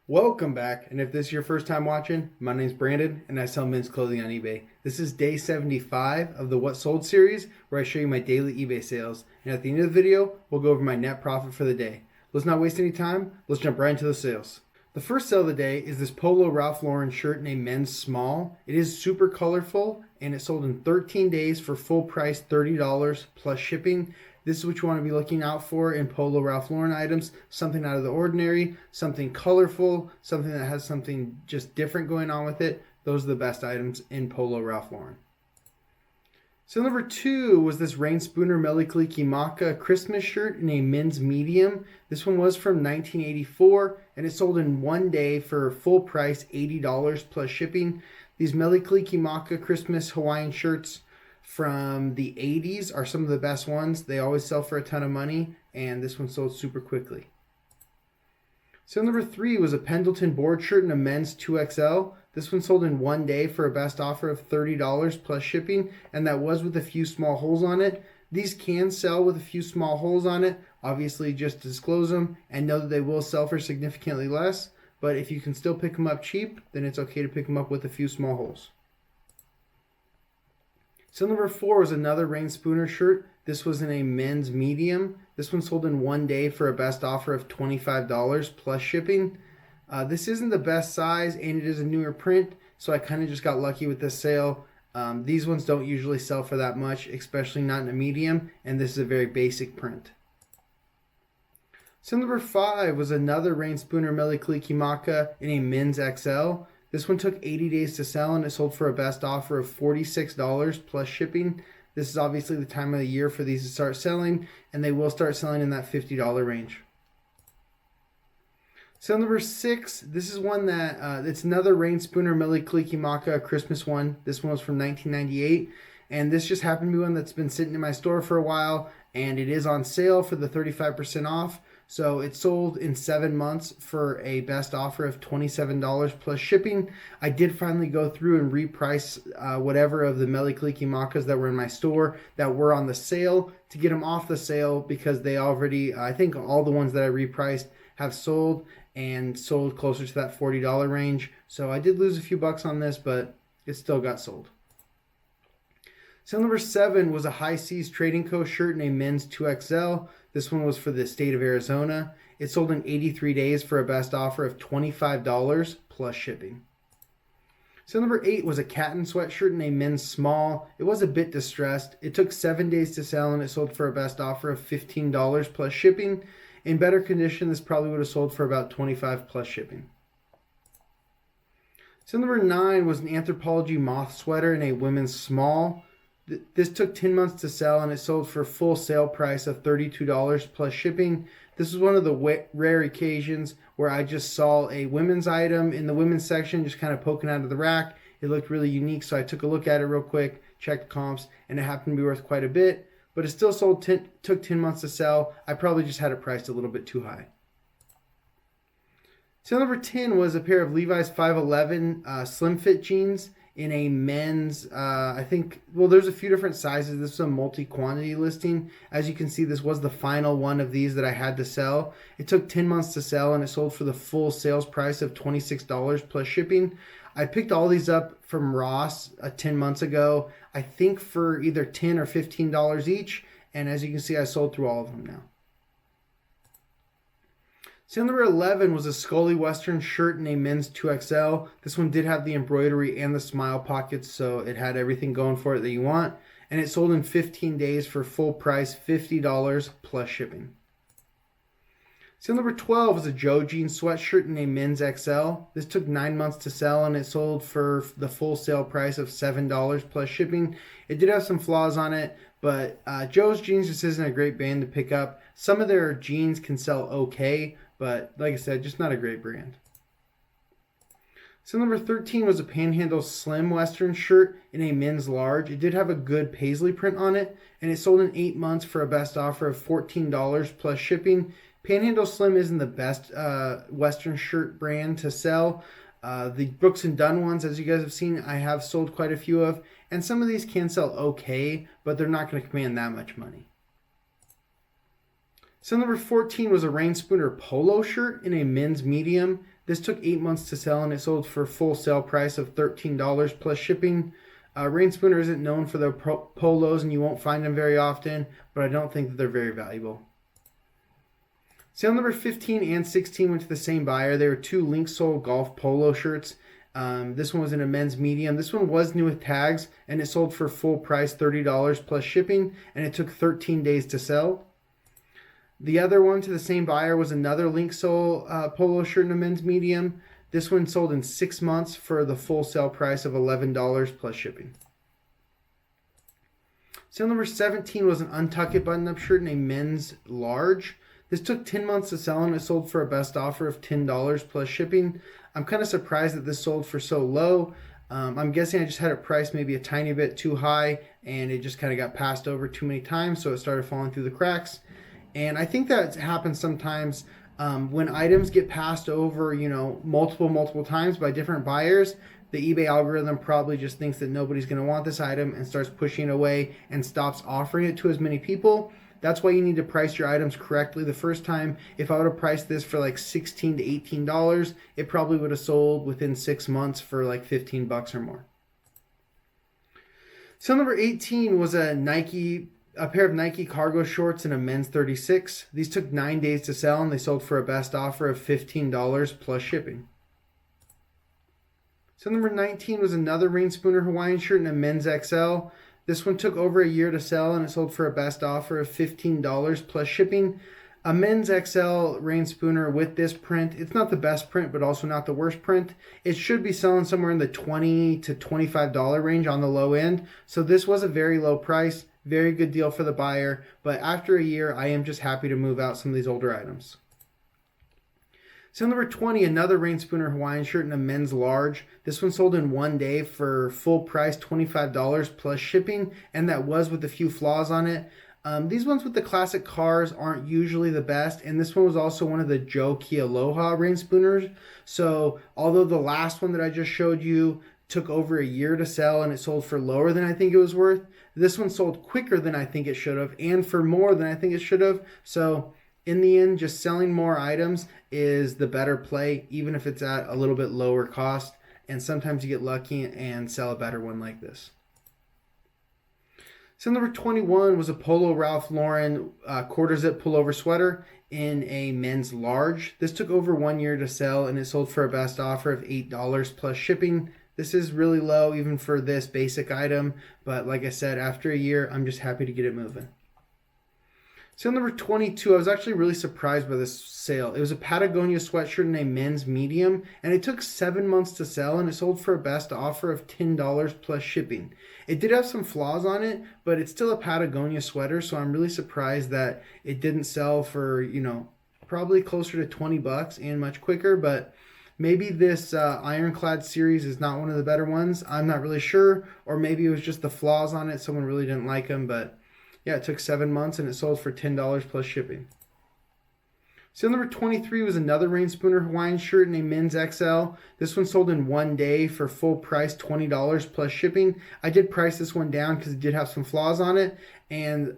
Welcome back, and if this is your first time watching, my name's Brandon, and I sell men's clothing on eBay. This is day 75 of the What Sold series, where I show you my daily eBay sales. And at the end of the video, we'll go over my net profit for the day. Let's not waste any time, let's jump right into the sales. The first sale of the day is this Polo Ralph Lauren shirt in a men's small. It is super colorful, and it sold in 13 days for full price $30 plus shipping. This is what you want to be looking out for in Polo Ralph Lauren items. Something out of the ordinary, something colorful, something that has something just different going on with it. Those are the best items in Polo Ralph Lauren. So number 2 was this Rain Spooner Mele Kalikimaka Christmas shirt in a men's medium. This one was from 1984, and it sold in one day for full price $80 plus shipping. These Mele Kalikimaka Christmas Hawaiian shirts from the 80s are some of the best ones. They always sell for a ton of money, and this one sold super quickly. So number 3 was a Pendleton board shirt in a men's 2XL. This one sold in one day for a best offer of $30 plus shipping, and that was with a few small holes on it. These can sell with a few small holes on it. Obviously, just disclose them and know that they will sell for significantly less, but if you can still pick them up cheap, then it's okay to pick them up with a few small holes. So number 4 was another Rain Spooner shirt. This was in a men's medium. This one sold in one day for a best offer of $25 plus shipping. This isn't the best size, and it is a newer print, so I kind of just got lucky with this sale. These ones don't usually sell for that much, especially not in a medium, and this is a very basic print. So number 5 was another Rain Spooner Mele Kalikimaka in a men's XL. This one took 80 days to sell, and it sold for a best offer of $46 plus shipping. This is obviously the time of the year for these to start selling, and they will start selling in that $50 range. So number 6, this is one that, it's another Rain Spooner Mele Kalikimaka Christmas one. This one was from 1998, and this just happened to be one that's been sitting in my store for a while, and it is on sale for the 35% off. So it sold in 7 months for a best offer of $27 plus shipping. I did finally go through and reprice whatever of the Mele Kalikimakas that were in my store that were on the sale to get them off the sale, because they already, I think all the ones that I repriced have sold and sold closer to that $40 range. So I did lose a few bucks on this, but it still got sold. So number 7 was a High Seas Trading Co. shirt in a men's 2XL. This one was for the state of Arizona. It sold in 83 days for a best offer of $25 plus shipping. So number 8 was a Caton sweatshirt in a men's small. It was a bit distressed. It took 7 days to sell, and it sold for a best offer of $15 plus shipping. In better condition, this probably would have sold for about $25 plus shipping. So number 9 was an Anthropologie moth sweater in a women's small. This took 10 months to sell, and it sold for full sale price of $32 plus shipping. This was one of the rare occasions where I just saw a women's item in the women's section just kind of poking out of the rack. It looked really unique, so I took a look at it real quick, checked comps, and it happened to be worth quite a bit. But it still took 10 months to sell. I probably just had it priced a little bit too high. So number 10 was a pair of Levi's 511 slim fit jeans in a men's, I think, well, there's a few different sizes. This is a multi-quantity listing. As you can see, this was the final one of these that I had to sell. It took 10 months to sell, and it sold for the full sales price of $26 plus shipping. I picked all these up from Ross 10 months ago, I think for either $10 or $15 each. And as you can see, I sold through all of them now. So number 11 was a Scully Western shirt in a men's 2XL. This one did have the embroidery and the smile pockets, so it had everything going for it that you want. And it sold in 15 days for full price $50 plus shipping. So number 12 was a Joe Jeans sweatshirt in a men's XL. This took 9 months to sell, and it sold for the full sale price of $7 plus shipping. It did have some flaws on it, but Joe's Jeans just isn't a great brand to pick up. Some of their jeans can sell okay, but like I said, just not a great brand. So number 13 was a Panhandle Slim Western shirt in a men's large. It did have a good paisley print on it, and it sold in 8 months for a best offer of $14 plus shipping. Panhandle Slim isn't the best Western shirt brand to sell. The Brooks & Dunn ones, as you guys have seen, I have sold quite a few of, and some of these can sell okay, but they're not going to command that much money. So number 14 was a Rain Spooner polo shirt in a men's medium. This took 8 months to sell and it sold for full sale price of $13 plus shipping. Rain Spooner isn't known for their polos and you won't find them very often, but I don't think that they're very valuable. Sale number 15 and 16 went to the same buyer. They were two Linksole golf polo shirts. This one was in a men's medium. This one was new with tags and it sold for full price $30 plus shipping, and it took 13 days to sell. The other one to the same buyer was another Linksole polo shirt in a men's medium. This one sold in 6 months for the full sale price of $11 plus shipping. Sale number 17 was an Untuck It button-up shirt in a men's large. This took 10 months to sell and it sold for a best offer of $10 plus shipping. I'm kind of surprised that this sold for so low. I'm guessing I just had it priced maybe a tiny bit too high and it just kind of got passed over too many times, so it started falling through the cracks. And I think that happens sometimes when items get passed over, multiple times by different buyers. The eBay algorithm probably just thinks that nobody's going to want this item and starts pushing it away and stops offering it to as many people. That's why you need to price your items correctly the first time. If I would have priced this for like $16 to $18, it probably would have sold within 6 months for like $15 or more. Sale number 18 was a pair of Nike cargo shorts in a men's 36. These took 9 days to sell and they sold for a best offer of $15 plus shipping. Sale number 19 was another Rain Spooner Hawaiian shirt in a men's XL. This one took over a year to sell and it sold for a best offer of $15 plus shipping. A men's XL Rain Spooner with this print, it's not the best print, but also not the worst print. It should be selling somewhere in the $20 to $25 range on the low end. So this was a very low price, very good deal for the buyer. But after a year, I am just happy to move out some of these older items. Sale number 20, another Rain Spooner Hawaiian shirt in a men's large. This one sold in 1 day for full price $25 plus shipping, and that was with a few flaws on it. These ones with the classic cars aren't usually the best, and this one was also one of the Joe Kealoha Rain Spooners. So although the last one that I just showed you took over a year to sell and it sold for lower than I think it was worth, this one sold quicker than I think it should have and for more than I think it should have. So in the end, just selling more items is the better play, even if it's at a little bit lower cost. And sometimes you get lucky and sell a better one like this. Sale number 21 was a Polo Ralph Lauren quarter zip pullover sweater in a men's large. This took over 1 year to sell and it sold for a best offer of $8 plus shipping. This is really low even for this basic item, but like I said, after a year, I'm just happy to get it moving. Sale number 22, I was actually really surprised by this sale. It was a Patagonia sweatshirt in a men's medium, and it took 7 months to sell, and it sold for a best offer of $10 plus shipping. It did have some flaws on it, but it's still a Patagonia sweater, so I'm really surprised that it didn't sell for, probably closer to $20 and much quicker, but maybe this Ironclad series is not one of the better ones. I'm not really sure, or maybe it was just the flaws on it. Someone really didn't like them, but yeah, it took 7 months and it sold for $10 plus shipping. Sale number 23 was another Rain Spooner Hawaiian shirt in a men's XL. This one sold in 1 day for full price $20 plus shipping. I did price this one down because it did have some flaws on it. And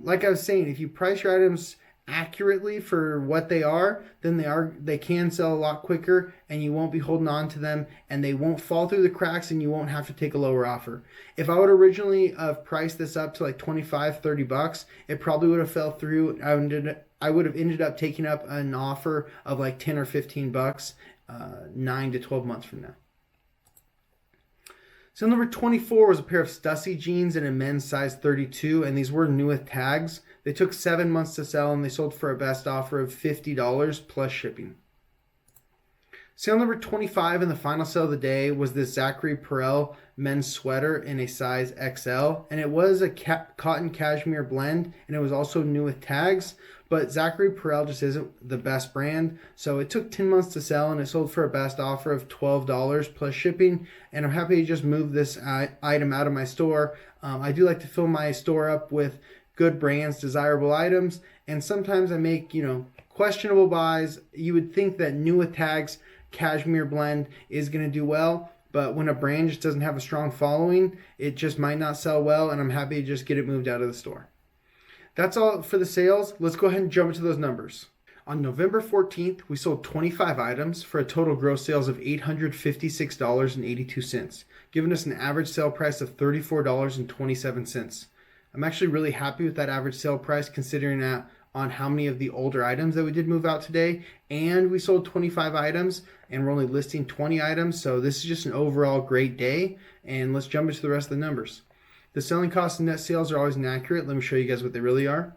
like I was saying, if you price your items accurately for what they are, then they can sell a lot quicker and you won't be holding on to them and they won't fall through the cracks and you won't have to take a lower offer. If I would originally have priced this up to like $25-$30, it probably would have fell through. I would have ended up taking up an offer of like $10 or $15 9 to 12 months from now. So number 24 was a pair of Stussy jeans in a men's size 32, and these were new with tags. They took 7 months to sell, and they sold for a best offer of $50 plus shipping. Sale number 25 and the final sale of the day was this Zachary Perel men's sweater in a size XL, and it was a cotton cashmere blend, and it was also new with tags. But Zachary Perel just isn't the best brand, so it took 10 months to sell, and it sold for a best offer of $12 plus shipping. And I'm happy to just move this item out of my store. I do like to fill my store up with good brands, desirable items, and sometimes I make questionable buys. You would think that new with tags cashmere blend is going to do well, but when a brand just doesn't have a strong following, it just might not sell well, and I'm happy to just get it moved out of the store. That's all for the sales. Let's go ahead and jump into those numbers. On November 14th, we sold 25 items for a total gross sales of $856.82, giving us an average sale price of $34.27. I'm actually really happy with that average sale price considering that on how many of the older items that we did move out today, and we sold 25 items and we're only listing 20 items, so this is just an overall great day. And let's jump into the rest of the numbers. The selling costs and net sales are always inaccurate. Let me show you guys what they really are.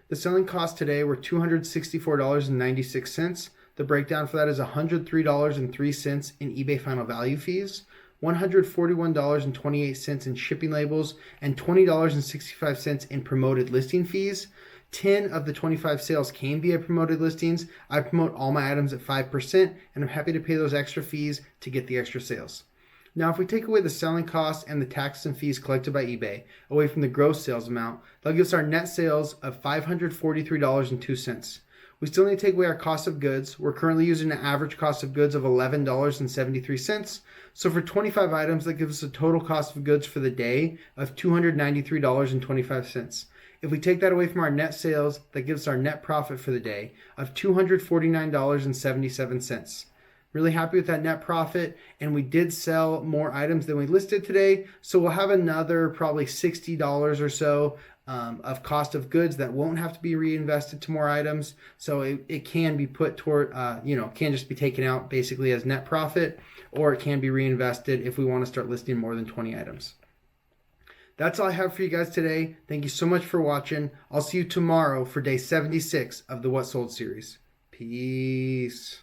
The selling costs today were $264.96. The breakdown for that is $103.03 in eBay final value fees, $141.28 in shipping labels, and $20.65 in promoted listing fees. 10 of the 25 sales came via promoted listings. I promote all my items at 5%, and I'm happy to pay those extra fees to get the extra sales. Now, if we take away the selling costs and the taxes and fees collected by eBay away from the gross sales amount, that gives us our net sales of $543.02. We still need to take away our cost of goods. We're currently using an average cost of goods of $11.73. So for 25 items, that gives us a total cost of goods for the day of $293.25. If we take that away from our net sales, that gives us our net profit for the day of $249.77. Really happy with that net profit, and we did sell more items than we listed today, so we'll have another probably $60 or so of cost of goods that won't have to be reinvested to more items. So it can be put toward, can just be taken out basically as net profit, or it can be reinvested if we want to start listing more than 20 items. That's all I have for you guys today. Thank you so much for watching. I'll see you tomorrow for day 76 of the What Sold series. Peace.